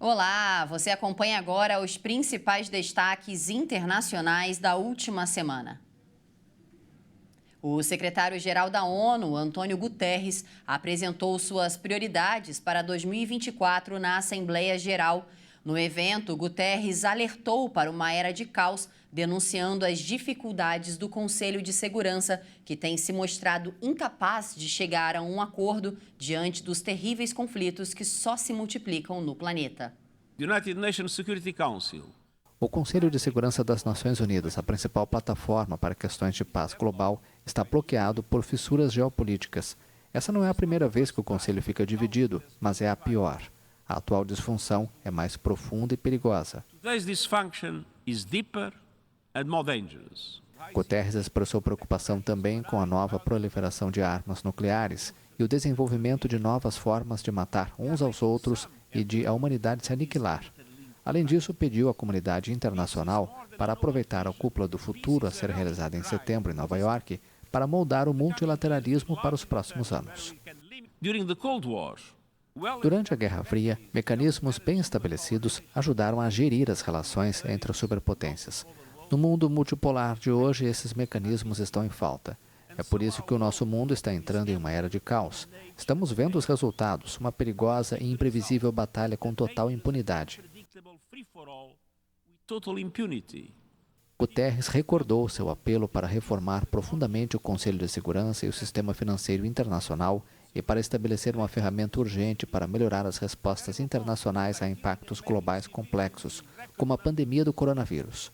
Olá, você acompanha agora os principais destaques internacionais da última semana. O secretário-geral da ONU, Antônio Guterres, apresentou suas prioridades para 2024 na Assembleia Geral. No evento, Guterres alertou para uma era de caos, denunciando as dificuldades do Conselho de Segurança, que tem se mostrado incapaz de chegar a um acordo diante dos terríveis conflitos que só se multiplicam no planeta. United Nations Security Council. O Conselho de Segurança das Nações Unidas, a principal plataforma para questões de paz global, está bloqueado por fissuras geopolíticas. Essa não é a primeira vez que o Conselho fica dividido, mas é a pior. A atual disfunção é mais profunda e perigosa. Today's dysfunction is deeper and more dangerous. Guterres expressou preocupação também com a nova proliferação de armas nucleares e o desenvolvimento de novas formas de matar uns aos outros e de a humanidade se aniquilar. Além disso, pediu à comunidade internacional para aproveitar a cúpula do futuro a ser realizada em setembro em Nova York para moldar o multilateralismo para os próximos anos. Durante a Guerra Fria, mecanismos bem estabelecidos ajudaram a gerir as relações entre as superpotências. No mundo multipolar de hoje, esses mecanismos estão em falta. É por isso que o nosso mundo está entrando em uma era de caos. Estamos vendo os resultados, uma perigosa e imprevisível batalha com total impunidade. Guterres recordou seu apelo para reformar profundamente o Conselho de Segurança e o sistema financeiro internacional e para estabelecer uma ferramenta urgente para melhorar as respostas internacionais a impactos globais complexos, como a pandemia do coronavírus.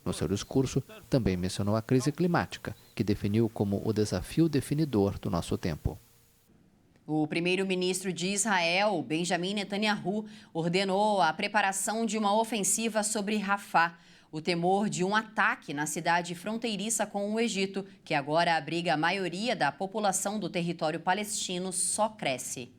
No seu discurso, também mencionou a crise climática, que definiu como o desafio definidor do nosso tempo. O primeiro-ministro de Israel, Benjamin Netanyahu, ordenou a preparação de uma ofensiva sobre Rafah. O temor de um ataque na cidade fronteiriça com o Egito, que agora abriga a maioria da população do território palestino, só cresce.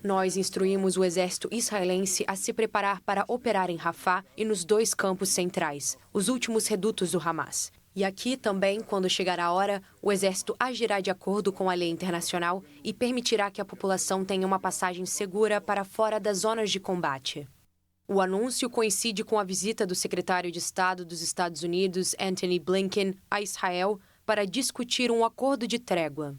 Nós instruímos o exército israelense a se preparar para operar em Rafah e nos 2 campos centrais, os últimos redutos do Hamas. E aqui também, quando chegar a hora, o exército agirá de acordo com a lei internacional e permitirá que a população tenha uma passagem segura para fora das zonas de combate. O anúncio coincide com a visita do secretário de Estado dos Estados Unidos, Antony Blinken, a Israel para discutir um acordo de trégua.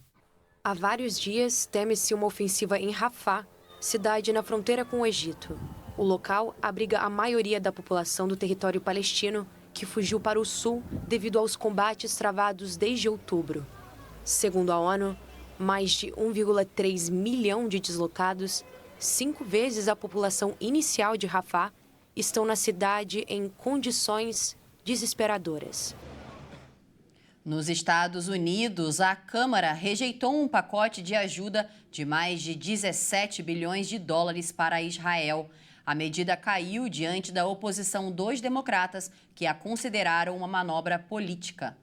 Há vários dias, teme-se uma ofensiva em Rafah, cidade na fronteira com o Egito. O local abriga a maioria da população do território palestino, que fugiu para o sul devido aos combates travados desde outubro. Segundo a ONU, mais de 1,3 milhão de deslocados, 5 vezes a população inicial de Rafah, estão na cidade em condições desesperadoras. Nos Estados Unidos, a Câmara rejeitou um pacote de ajuda de mais de 17 bilhões de dólares para Israel. A medida caiu diante da oposição dos democratas, que a consideraram uma manobra política.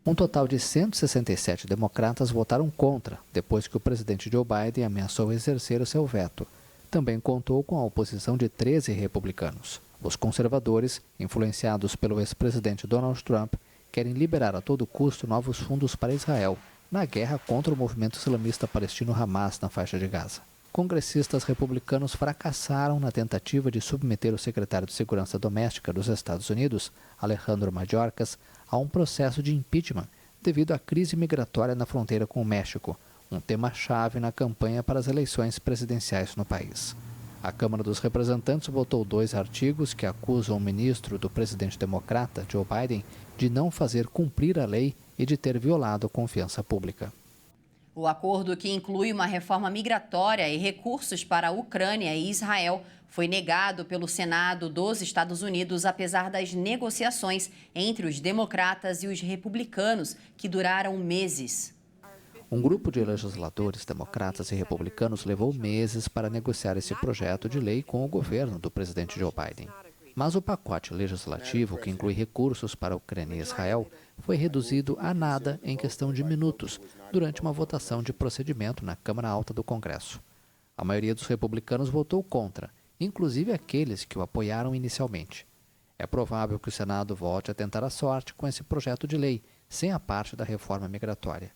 Um total de 167 democratas votaram contra, depois que o presidente Joe Biden ameaçou exercer o seu veto. Também contou com a oposição de 13 republicanos. Os conservadores, influenciados pelo ex-presidente Donald Trump, querem liberar a todo custo novos fundos para Israel, na guerra contra o movimento islamista palestino Hamas na faixa de Gaza. Congressistas republicanos fracassaram na tentativa de submeter o secretário de Segurança Doméstica dos Estados Unidos, Alejandro Mayorkas, a um processo de impeachment devido à crise migratória na fronteira com o México, um tema-chave na campanha para as eleições presidenciais no país. A Câmara dos Representantes votou 2 artigos que acusam o ministro do presidente democrata, Joe Biden, de não fazer cumprir a lei e de ter violado a confiança pública. O acordo, que inclui uma reforma migratória e recursos para a Ucrânia e Israel, foi negado pelo Senado dos Estados Unidos, apesar das negociações entre os democratas e os republicanos, que duraram meses. Um grupo de legisladores democratas e republicanos levou meses para negociar esse projeto de lei com o governo do presidente Joe Biden. Mas o pacote legislativo, que inclui recursos para a Ucrânia e Israel, foi reduzido a nada em questão de minutos, durante uma votação de procedimento na Câmara Alta do Congresso. A maioria dos republicanos votou contra, inclusive aqueles que o apoiaram inicialmente. É provável que o Senado volte a tentar a sorte com esse projeto de lei, sem a parte da reforma migratória.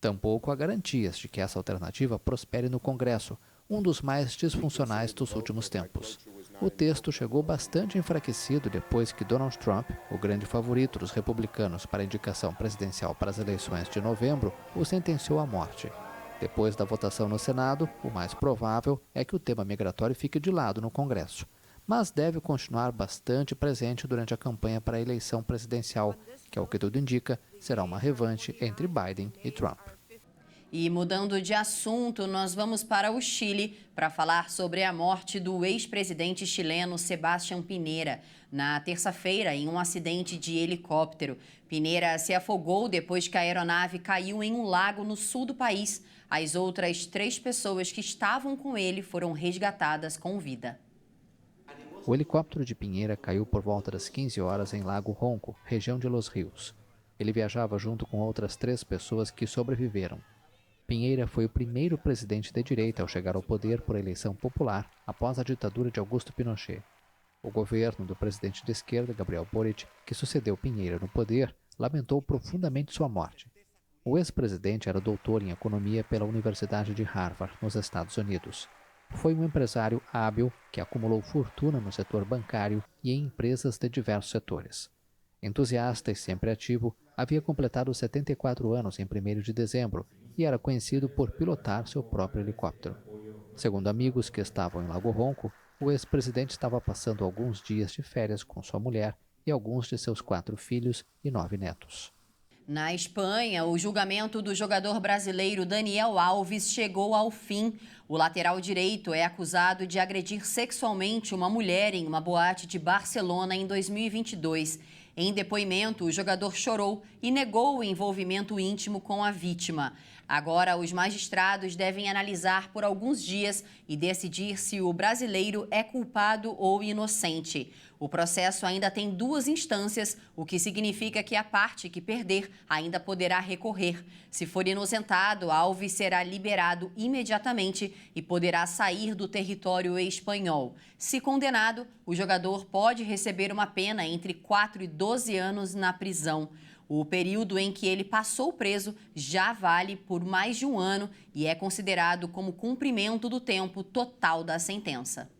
Tampouco há garantias de que essa alternativa prospere no Congresso, um dos mais disfuncionais dos últimos tempos. O texto chegou bastante enfraquecido depois que Donald Trump, o grande favorito dos republicanos para a indicação presidencial para as eleições de novembro, o sentenciou à morte. Depois da votação no Senado, o mais provável é que o tema migratório fique de lado no Congresso, mas deve continuar bastante presente durante a campanha para a eleição presidencial, que, ao que tudo indica, será uma revanche entre Biden e Trump. E mudando de assunto, nós vamos para o Chile para falar sobre a morte do ex-presidente chileno Sebastián Piñera na terça-feira em um acidente de helicóptero. Piñera se afogou depois que a aeronave caiu em um lago no sul do país. As outras 3 pessoas que estavam com ele foram resgatadas com vida. O helicóptero de Piñera caiu por volta das 15 horas em Lago Ronco, região de Los Rios. Ele viajava junto com outras 3 pessoas que sobreviveram. Piñera foi o primeiro presidente de direita ao chegar ao poder por eleição popular após a ditadura de Augusto Pinochet. O governo do presidente de esquerda, Gabriel Boric, que sucedeu Piñera no poder, lamentou profundamente sua morte. O ex-presidente era doutor em economia pela Universidade de Harvard, nos Estados Unidos. Foi um empresário hábil que acumulou fortuna no setor bancário e em empresas de diversos setores. Entusiasta e sempre ativo, havia completado 74 anos em 1º de dezembro e era conhecido por pilotar seu próprio helicóptero. Segundo amigos que estavam em Lago Ronco, o ex-presidente estava passando alguns dias de férias com sua mulher e alguns de seus 4 filhos e 9 netos. Na Espanha, o julgamento do jogador brasileiro Daniel Alves chegou ao fim. O lateral direito é acusado de agredir sexualmente uma mulher em uma boate de Barcelona em 2022. Em depoimento, o jogador chorou e negou o envolvimento íntimo com a vítima. Agora, os magistrados devem analisar por alguns dias e decidir se o brasileiro é culpado ou inocente. O processo ainda tem 2 instâncias, o que significa que a parte que perder ainda poderá recorrer. Se for inocentado, Alves será liberado imediatamente e poderá sair do território espanhol. Se condenado, o jogador pode receber uma pena entre 4 e 12 anos na prisão. O período em que ele passou preso já vale por mais de 1 ano e é considerado como cumprimento do tempo total da sentença.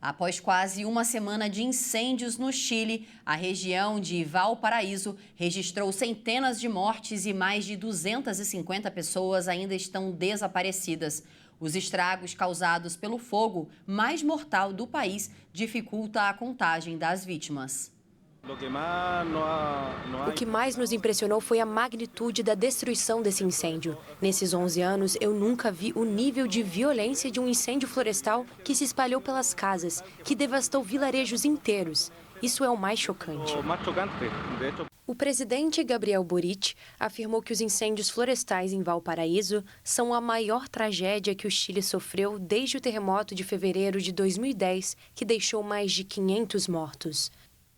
Após quase uma semana de incêndios no Chile, a região de Valparaíso registrou centenas de mortes e mais de 250 pessoas ainda estão desaparecidas. Os estragos causados pelo fogo mais mortal do país dificultam a contagem das vítimas. O que mais nos impressionou foi a magnitude da destruição desse incêndio. Nesses 11 anos, eu nunca vi o nível de violência de um incêndio florestal que se espalhou pelas casas, que devastou vilarejos inteiros. Isso é o mais chocante. O presidente Gabriel Boric afirmou que os incêndios florestais em Valparaíso são a maior tragédia que o Chile sofreu desde o terremoto de fevereiro de 2010, que deixou mais de 500 mortos.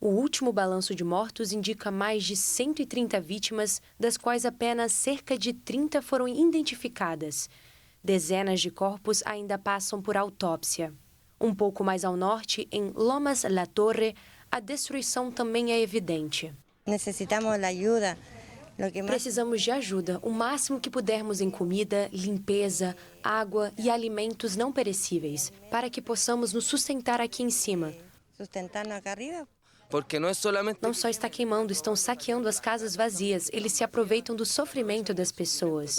O último balanço de mortos indica mais de 130 vítimas, das quais apenas cerca de 30 foram identificadas. Dezenas de corpos ainda passam por autópsia. Um pouco mais ao norte, em Lomas La Torre, a destruição também é evidente. Precisamos de ajuda, o máximo que pudermos em comida, limpeza, água e alimentos não perecíveis, para que possamos nos sustentar aqui em cima. Não só está queimando, estão saqueando as casas vazias. Eles se aproveitam do sofrimento das pessoas.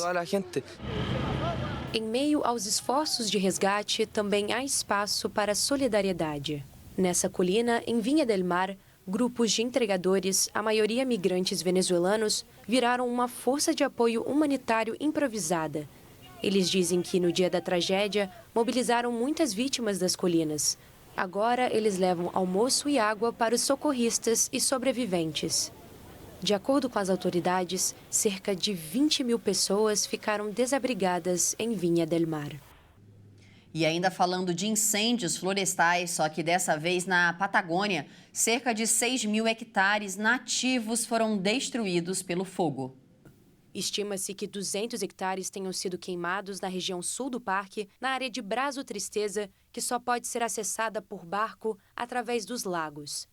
Em meio aos esforços de resgate, também há espaço para solidariedade. Nessa colina, em Viña del Mar, grupos de entregadores, a maioria migrantes venezuelanos, viraram uma força de apoio humanitário improvisada. Eles dizem que, no dia da tragédia, mobilizaram muitas vítimas das colinas. Agora, eles levam almoço e água para os socorristas e sobreviventes. De acordo com as autoridades, cerca de 20.000 pessoas ficaram desabrigadas em Viña del Mar. E ainda falando de incêndios florestais, só que dessa vez na Patagônia, cerca de 6.000 hectares nativos foram destruídos pelo fogo. Estima-se que 200 hectares tenham sido queimados na região sul do parque, na área de Braço Tristeza, que só pode ser acessada por barco através dos lagos.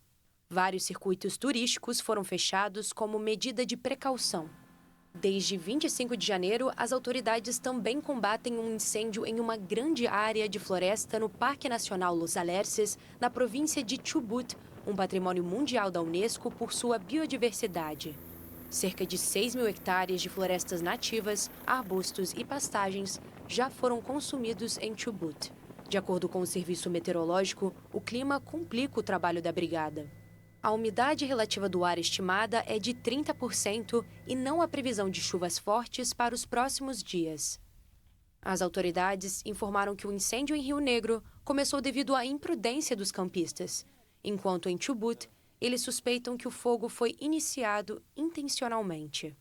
Vários circuitos turísticos foram fechados como medida de precaução. Desde 25 de janeiro, as autoridades também combatem um incêndio em uma grande área de floresta no Parque Nacional Los Alerces, na província de Chubut, um patrimônio mundial da Unesco por sua biodiversidade. Cerca de 6 mil hectares de florestas nativas, arbustos e pastagens já foram consumidos em Chubut. De acordo com o Serviço Meteorológico, o clima complica o trabalho da brigada. A umidade relativa do ar estimada é de 30% e não há previsão de chuvas fortes para os próximos dias. As autoridades informaram que o incêndio em Rio Negro começou devido à imprudência dos campistas, enquanto em Chubut, eles suspeitam que o fogo foi iniciado intencionalmente.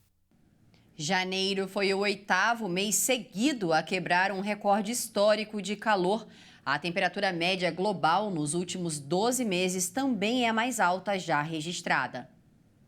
Janeiro foi o 8º mês seguido a quebrar um recorde histórico de calor. A temperatura média global nos últimos 12 meses também é a mais alta já registrada.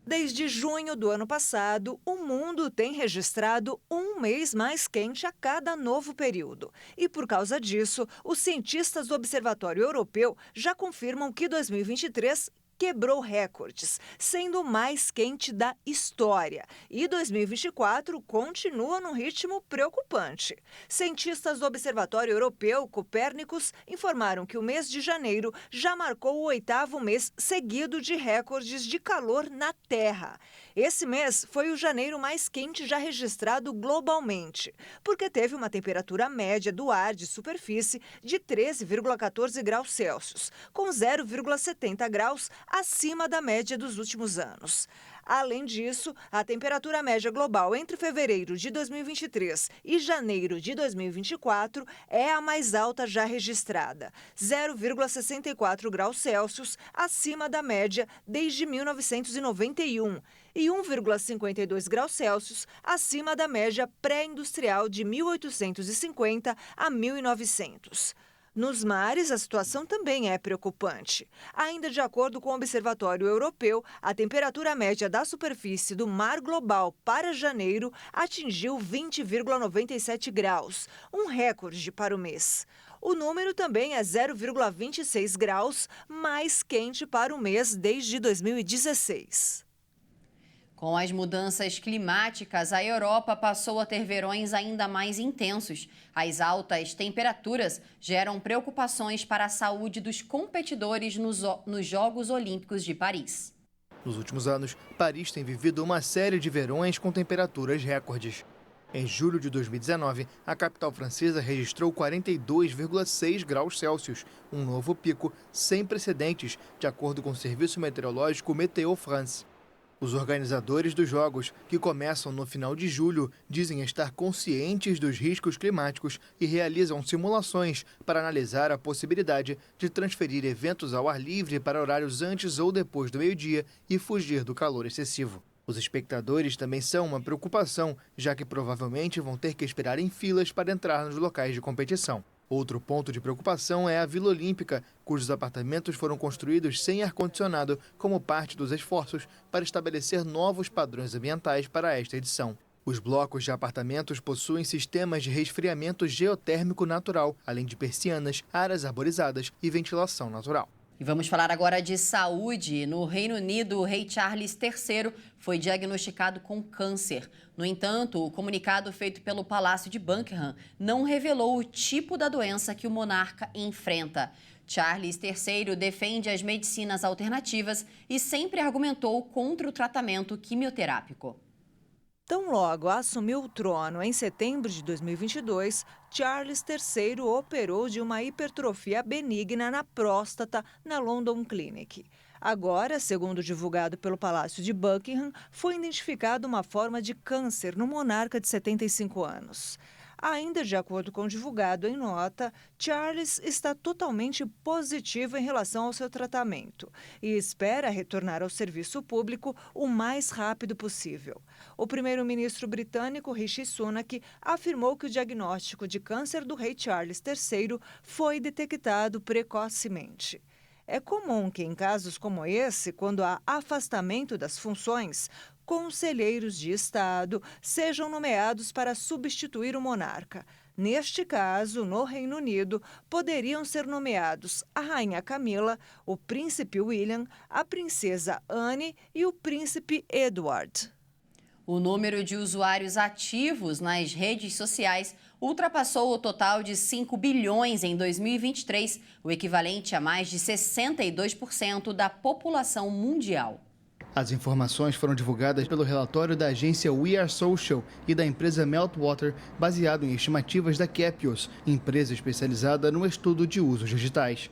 Desde junho do ano passado, o mundo tem registrado um mês mais quente a cada novo período. E por causa disso, os cientistas do Observatório Europeu já confirmam que 2023 quebrou recordes, sendo o mais quente da história. E 2024 continua num ritmo preocupante. Cientistas do Observatório Europeu Copérnicus informaram que o mês de janeiro já marcou o 8º mês seguido de recordes de calor na Terra. Esse mês foi o janeiro mais quente já registrado globalmente, porque teve uma temperatura média do ar de superfície de 13,14 graus Celsius, com 0,70 graus acima da média dos últimos anos. Além disso, a temperatura média global entre fevereiro de 2023 e janeiro de 2024 é a mais alta já registrada, 0,64 graus Celsius acima da média desde 1991 e 1,52 graus Celsius acima da média pré-industrial de 1850 a 1900. Nos mares, a situação também é preocupante. Ainda de acordo com o Observatório Europeu, a temperatura média da superfície do mar global para janeiro atingiu 20,97 graus, um recorde para o mês. O número também é 0,26 graus mais quente para o mês desde 2016. Com as mudanças climáticas, a Europa passou a ter verões ainda mais intensos. As altas temperaturas geram preocupações para a saúde dos competidores nos Jogos Olímpicos de Paris. Nos últimos anos, Paris tem vivido uma série de verões com temperaturas recordes. Em julho de 2019, a capital francesa registrou 42,6 graus Celsius, um novo pico sem precedentes, de acordo com o Serviço Meteorológico Météo France. Os organizadores dos Jogos, que começam no final de julho, dizem estar conscientes dos riscos climáticos e realizam simulações para analisar a possibilidade de transferir eventos ao ar livre para horários antes ou depois do meio-dia e fugir do calor excessivo. Os espectadores também são uma preocupação, já que provavelmente vão ter que esperar em filas para entrar nos locais de competição. Outro ponto de preocupação é a Vila Olímpica, cujos apartamentos foram construídos sem ar-condicionado como parte dos esforços para estabelecer novos padrões ambientais para esta edição. Os blocos de apartamentos possuem sistemas de resfriamento geotérmico natural, além de persianas, áreas arborizadas e ventilação natural. E vamos falar agora de saúde. No Reino Unido, o rei Charles III foi diagnosticado com câncer. No entanto, o comunicado feito pelo Palácio de Buckingham não revelou o tipo da doença que o monarca enfrenta. Charles III defende as medicinas alternativas e sempre argumentou contra o tratamento quimioterápico. Tão logo assumiu o trono em setembro de 2022, Charles III operou de uma hipertrofia benigna na próstata na London Clinic. Agora, segundo divulgado pelo Palácio de Buckingham, foi identificada uma forma de câncer no monarca de 75 anos. Ainda de acordo com o divulgado em nota, Charles está totalmente positivo em relação ao seu tratamento e espera retornar ao serviço público o mais rápido possível. O primeiro-ministro britânico Rishi Sunak afirmou que o diagnóstico de câncer do rei Charles III foi detectado precocemente. É comum que, em casos como esse, quando há afastamento das funções, conselheiros de Estado sejam nomeados para substituir o monarca. Neste caso, no Reino Unido, poderiam ser nomeados a Rainha Camila, o Príncipe William, a Princesa Anne e o Príncipe Edward. O número de usuários ativos nas redes sociais ultrapassou o total de 5 bilhões em 2023, o equivalente a mais de 62% da população mundial. As informações foram divulgadas pelo relatório da agência We Are Social e da empresa Meltwater, baseado em estimativas da Kepios, empresa especializada no estudo de usos digitais.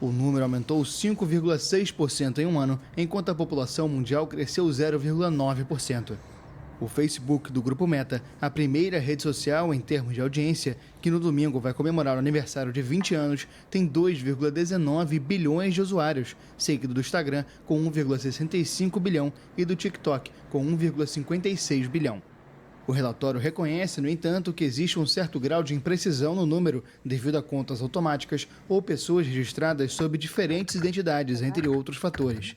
O número aumentou 5,6% em um ano, enquanto a população mundial cresceu 0,9%. O Facebook do Grupo Meta, a primeira rede social em termos de audiência, que no domingo vai comemorar o aniversário de 20 anos, tem 2,19 bilhões de usuários, seguido do Instagram com 1,65 bilhão e do TikTok com 1,56 bilhão. O relatório reconhece, no entanto, que existe um certo grau de imprecisão no número devido a contas automáticas ou pessoas registradas sob diferentes identidades, entre outros fatores.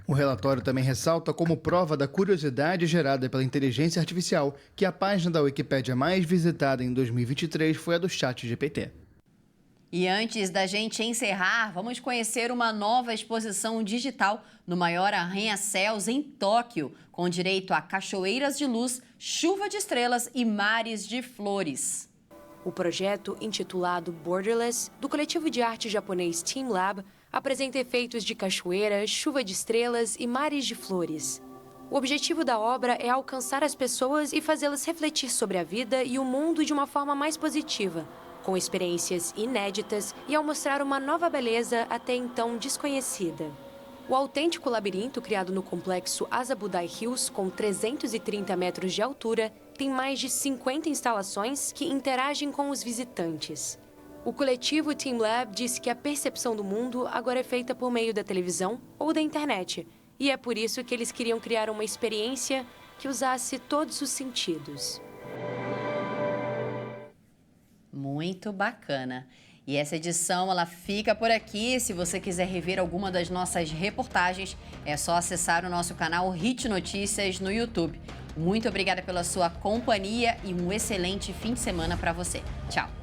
O relatório também ressalta como prova da curiosidade gerada pela inteligência artificial que a página da Wikipédia mais visitada em 2023 foi a do ChatGPT. E antes da gente encerrar, vamos conhecer uma nova exposição digital no maior arranha-céus em Tóquio, com direito a cachoeiras de luz, chuva de estrelas e mares de flores. O projeto, intitulado Borderless, do coletivo de arte japonês Team Lab, apresenta efeitos de cachoeira, chuva de estrelas e mares de flores. O objetivo da obra é alcançar as pessoas e fazê-las refletir sobre a vida e o mundo de uma forma mais positiva, com experiências inéditas e ao mostrar uma nova beleza até então desconhecida. O autêntico labirinto, criado no complexo Azabudai Hills, com 330 metros de altura, tem mais de 50 instalações que interagem com os visitantes. O coletivo Team Lab disse que a percepção do mundo agora é feita por meio da televisão ou da internet, e é por isso que eles queriam criar uma experiência que usasse todos os sentidos. Muito bacana. E essa edição, ela fica por aqui. Se você quiser rever alguma das nossas reportagens, é só acessar o nosso canal Hit Notícias no YouTube. Muito obrigada pela sua companhia e um excelente fim de semana para você. Tchau!